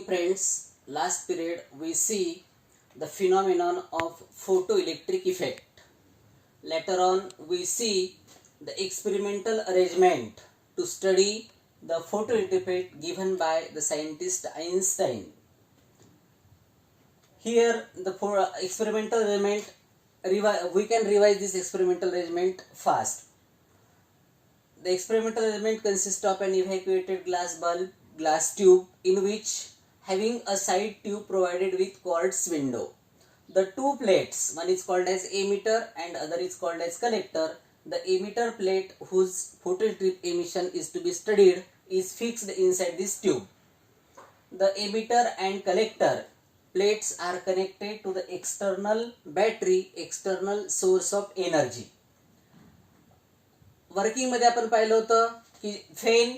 friends, last period we see the phenomenon of photoelectric effect. Later on we see the experimental arrangement to study the photoelectric effect given by the scientist Einstein. Here the experimental arrangement, we can revise this experimental arrangement fast. The experimental arrangement consists of an evacuated glass bulb, glass tube in which having a side tube provided with quartz window. The two plates, one is called as emitter and other is called as collector. The emitter plate whose photoelectric emission is to be studied is fixed inside this tube. The emitter and collector plates are connected to the external battery, external source of energy. Working मध्ये आपण पाहिलं होतं की when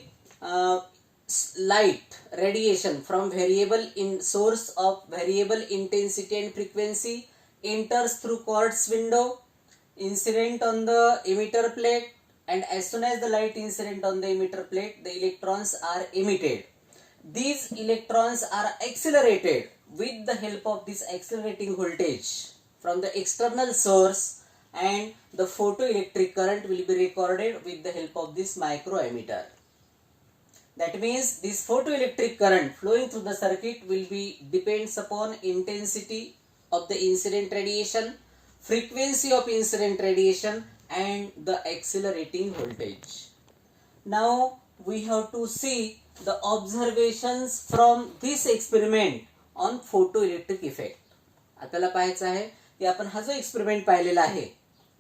light radiation from variable in source of variable intensity and frequency enters through quartz window, incident on the emitter plate, and as soon as the light incident on the emitter plate, the electrons are emitted. These electrons are accelerated with the help of this accelerating voltage from the external source, and the photoelectric current will be recorded with the help of this microammeter. That means this photoelectric current flowing through the circuit will be depends upon intensity of the incident radiation, frequency of incident radiation, and the accelerating voltage. Now we have to see the observations from this experiment on photoelectric effect. आपल्याला पाहायचं आहे की आपण हा जो experiment पाहिलेला आहे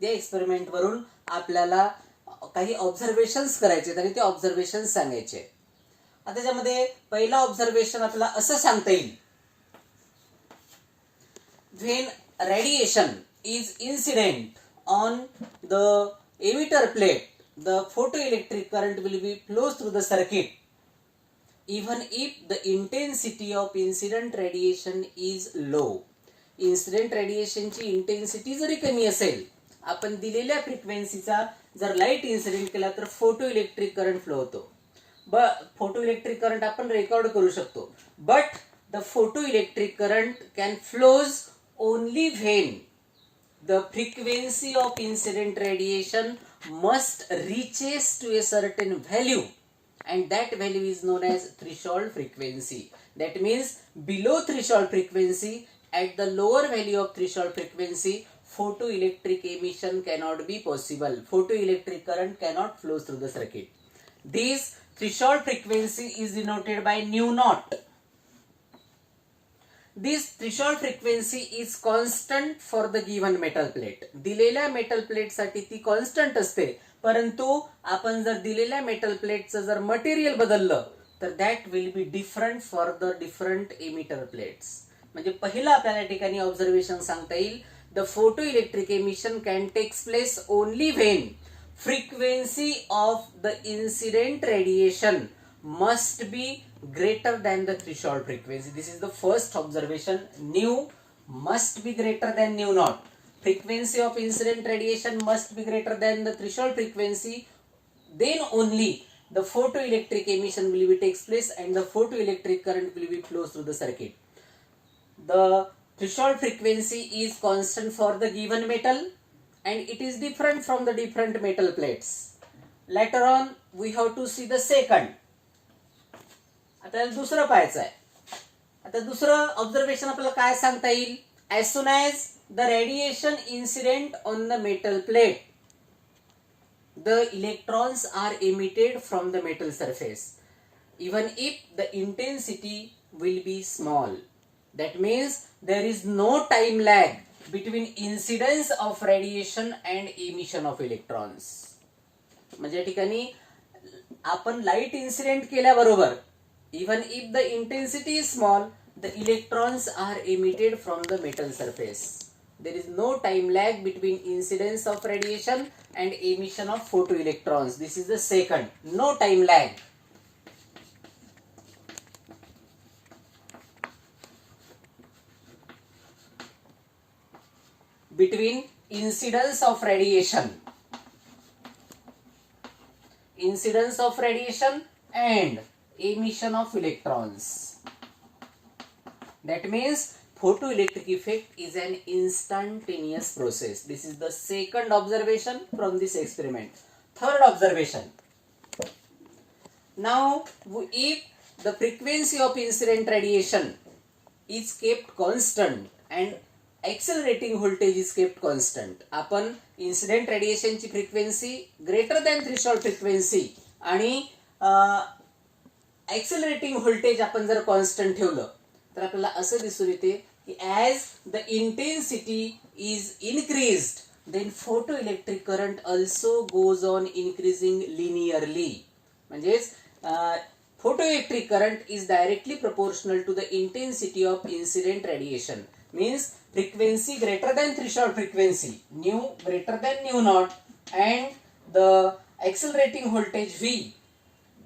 त्या एक्सपेरिमेंट वरून आपल्याला काही ऑब्झर्वेशन्स करायचे आणि ते ऑब्झर्वेशन्स सांगायचे. आता त्याच्यामध्ये पहिला ऑब्झर्वेशन आपल्याला असं सांगता येईल, when radiation is incident on the emitter plate, the photoelectric current will be flows through the circuit even if the intensity of incident radiation is low. Incident radiation ची इंटेन्सिटी जरी कमी असेल, आपण दिलेल्या फ्रिक्वेन्सीचा जर लाईट इन्सिडेंट केला तर photoelectric current flow होतो. Photoelectric current आपण रेकॉर्ड करू शकतो. But the photoelectric current can flows only when the frequency of incident radiation must reaches to a certain value, and that value is known as threshold frequency. That means below threshold frequency, at the lower value of threshold frequency, photoelectric emission cannot be possible. Photoelectric current cannot flow through the circuit. This threshold frequency is denoted by nu naught. This threshold frequency is constant for the given metal plate. दिलेल्या metal plate साठी ती constant असते, परंतु आपण जर दिलेल्या metal प्लेटचं जर material बदललं तर that will be different for the different emitter plates. म्हणजे पहिला आपल्याला ठिकाणी ऑब्झर्वेशन सांगता येईल, the photoelectric emission can takes place only when frequency of the incident radiation must be greater than the threshold frequency. This is the first observation. Nu must be greater than nu naught. Frequency of incident radiation must be greater than the threshold frequency. Then only the photoelectric emission will be takes place and the photoelectric current will be flows through the circuit. The threshold frequency is constant for the given metal and it is different from the different metal plates. Later on we have to see the second. आता दुसरं पाहायचं आहे. आता दुसरं observation आपल्याला काय सांगता येईल, as soon as the radiation incident on the metal plate, the electrons are emitted from the metal surface even if the intensity will be small. That means there is no time lag between incidence of radiation and emission of electrons. म्हणजे ठिकाणी आपण light incident केल्याबरोबर even if the intensity is small, the electrons are emitted from the metal surface. There is no time lag between incidence of radiation and emission of photoelectrons. This is the second, no time lag. Between incidence of radiation and emission of electrons. That means photoelectric effect is an instantaneous process. This is the second observation from this experiment. Third observation. Now, if the frequency of incident radiation is kept constant and accelerating voltage is kept constant, आपण incident radiation ची frequency greater than threshold frequency आणि accelerating voltage आपण जर constant ठेवलं तर आपल्याला असं दिसून येते की as the intensity is increased then photoelectric current also goes on increasing linearly. म्हणजेच photoelectric current is directly proportional to the intensity of incident radiation. Means frequency greater than threshold frequency, nu greater than nu naught, and the accelerating voltage V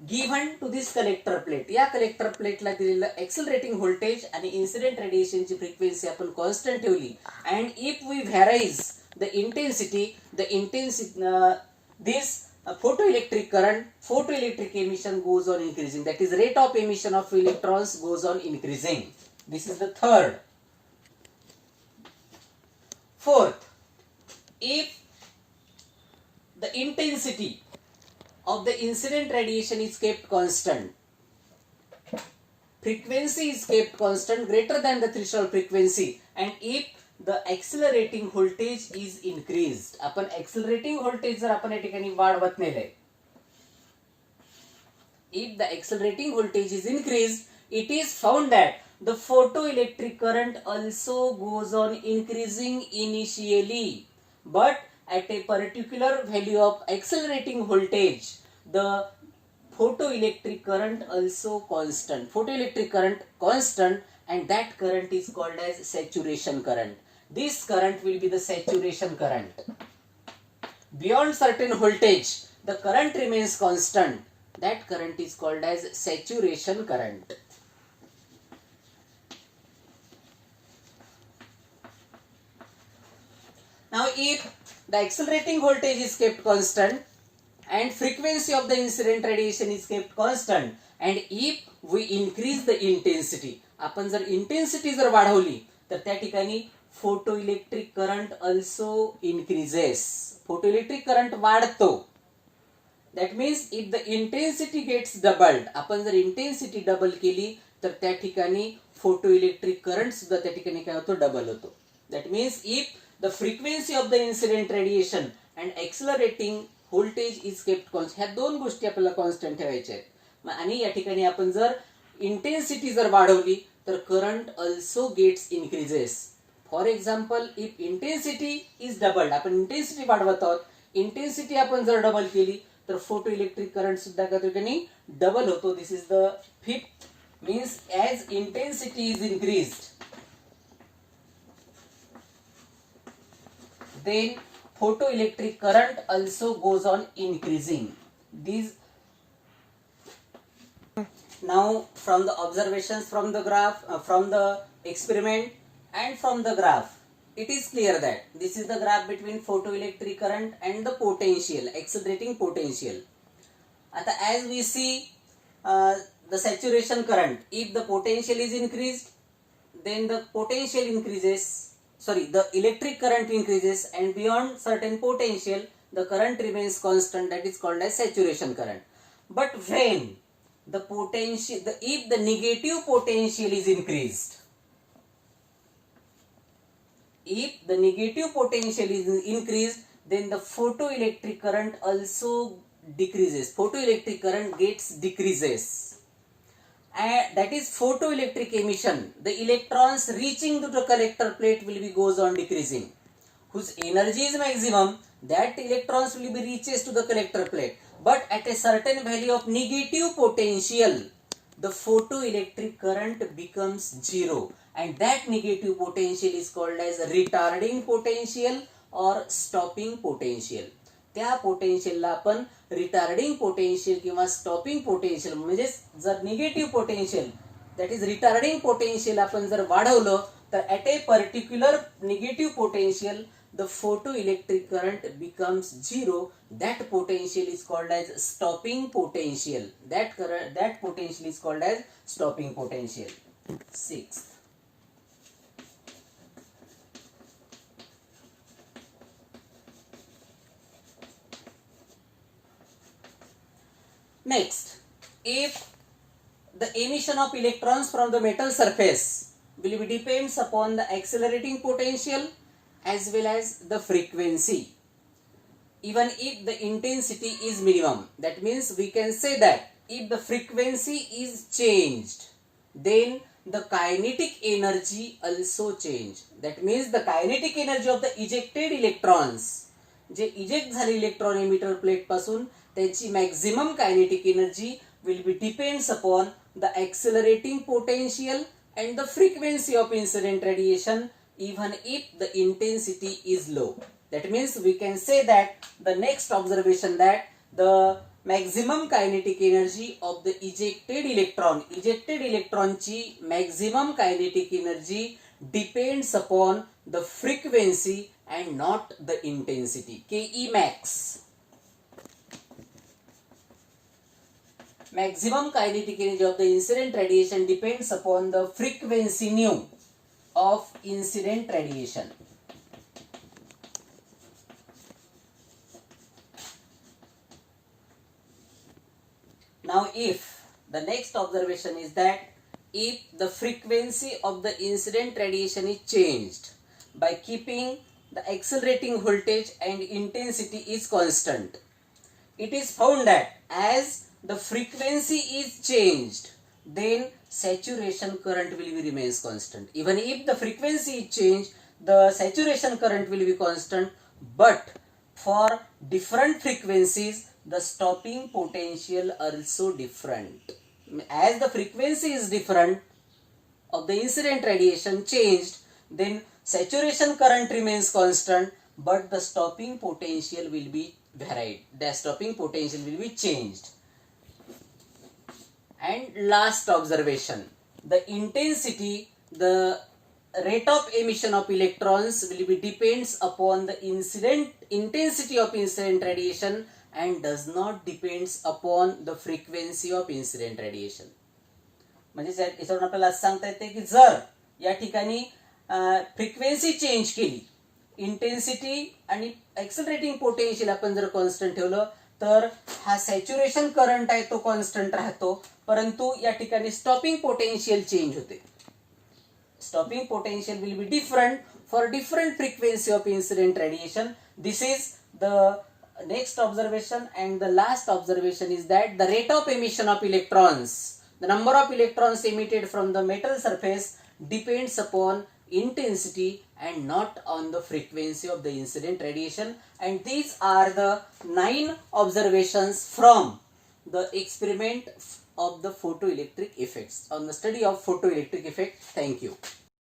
given to this collector plate. या collector plate ला दिलेलं accelerating voltage आणि incident radiation ची frequency आपण constant ठेवली, and if we varies the intensity, this photoelectric current, photoelectric emission goes on increasing. That is, rate of emission of electrons goes on increasing. This is the third. Fourth, if the intensity of the incident radiation is kept constant, frequency is kept constant greater than the threshold frequency, and if the accelerating voltage is increased, आपण accelerating voltage जर आपण या ठिकाणी वाढवत नेले, if the accelerating voltage is increased, it is found that the photoelectric current also goes on increasing initially, but at a particular value of accelerating voltage, the photoelectric current also constant. Photoelectric current constant, and that current is called as saturation current. This current will be the saturation current. Beyond certain voltage, the current remains constant. That current is called as saturation current. Now, if the accelerating voltage is kept constant and frequency of the incident radiation is kept constant, and if we increase the intensity, आपण जर intensity जर वाढवली तर त्या ठिकाणी photoelectric current also increases. Photoelectric current वाढतो. That means if the intensity gets doubled, आपण जर intensity double केली तर त्या ठिकाणी photoelectric current सुद्धा त्या ठिकाणी काय होतो, डबल होतो. That means if the frequency of the incident radiation and accelerating voltage is kept constant, ह्या दोन गोष्टी आपल्याला कॉन्स्टंट ठेवायच्या आहेत. आणि या ठिकाणी आपण जर इंटेन्सिटी जर वाढवली तर current also gets increases. For example, if intensity is doubled, आपण इंटेन्सिटी वाढवत आहोत, इंटेन्सिटी आपण जर डबल केली तर फोटो इलेक्ट्रिक करंट सुद्धा त्या ठिकाणी डबल होतो. This is the fifth. Means as intensity is increased then photoelectric current also goes on increasing. These now from the observations from the graph, from the experiment and from the graph, it is clear that this is the graph between photoelectric current and the potential, accelerating potential. Ata as we see the saturation current, if the potential is increased, then the potential increases. The electric current increases, and beyond certain potential the current remains constant, that is called as saturation current. But when the potential, if the negative potential is increased, if the negative potential is increased, then the photoelectric current also decreases. Photoelectric current gets decreases. And that is photoelectric emission. The electrons reaching to the collector plate will be goes on decreasing. Whose energy is maximum, that electrons will be reaches to the collector plate. But at a certain value of negative potential, the photoelectric current becomes zero, and that negative potential is called as retarding potential or stopping potential. त्या पोटेन्शियलला आपण retarding potential किंवा stopping potential, म्हणजे जर negative potential, that is retarding potential आपण जर वाढवलं तर at a particular negative potential the photoelectric current becomes zero. That potential is called as stopping potential. That potential is called as stopping potential. Sixth, Next, if the emission of electrons from the metal surface will be depends upon the accelerating potential as well as the frequency, even if the intensity is minimum. That means we can say that if the frequency is changed, then the kinetic energy also change. That means the kinetic energy of the ejected electrons, J eject झाले electron emitter plate पासून, त्यांची maximum kinetic energy will be depends upon the accelerating potential and the frequency of incident radiation even if the intensity is low. That means we can say that the next observation that the maximum kinetic energy of the ejected electron ची maximum kinetic energy depends upon the frequency and not the intensity. Ke max, maximum kinetic energy of the incident radiation depends upon the frequency nu of incident radiation. Now if the next observation is that if the frequency of the incident radiation is changed by keeping the accelerating voltage and intensity is constant, it is found that as the frequency is changed, then saturation current will be remains constant. Even if the frequency is changed, the saturation current will be constant, but for different frequencies, the stopping potential also different. As the frequency is different of the incident radiation changed, then saturation current remains constant, but the stopping potential will be varied. The stopping potential will be changed. And last observation, the intensity, the rate of emission of electrons will be depends upon the intensity of incident radiation and does not depends upon the frequency of incident radiation. म्हणजे याच्यावरून आपल्याला असं सांगता येते की जर या ठिकाणी फ्रिक्वेन्सी चेंज केली, इंटेन्सिटी आणि एक्सेलरेटिंग पोटेन्शियल आपण जर कॉन्स्टंट ठेवलं, तर हा सॅच्युरेशन करंट आहे तो कॉन्स्टंट राहतो, परंतु या ठिकाणी स्टॉपिंग पोटेन्शियल चेंज होते. Stopping potential will be different for different frequency of incident radiation. This is the next observation, and the last observation is that the rate of emission of electrons, the number of electrons emitted from the metal surface depends upon intensity and not on the frequency of the incident radiation. And these are the 9 observations from the experiment of the photoelectric effects, on the study of photoelectric effect. Thank you.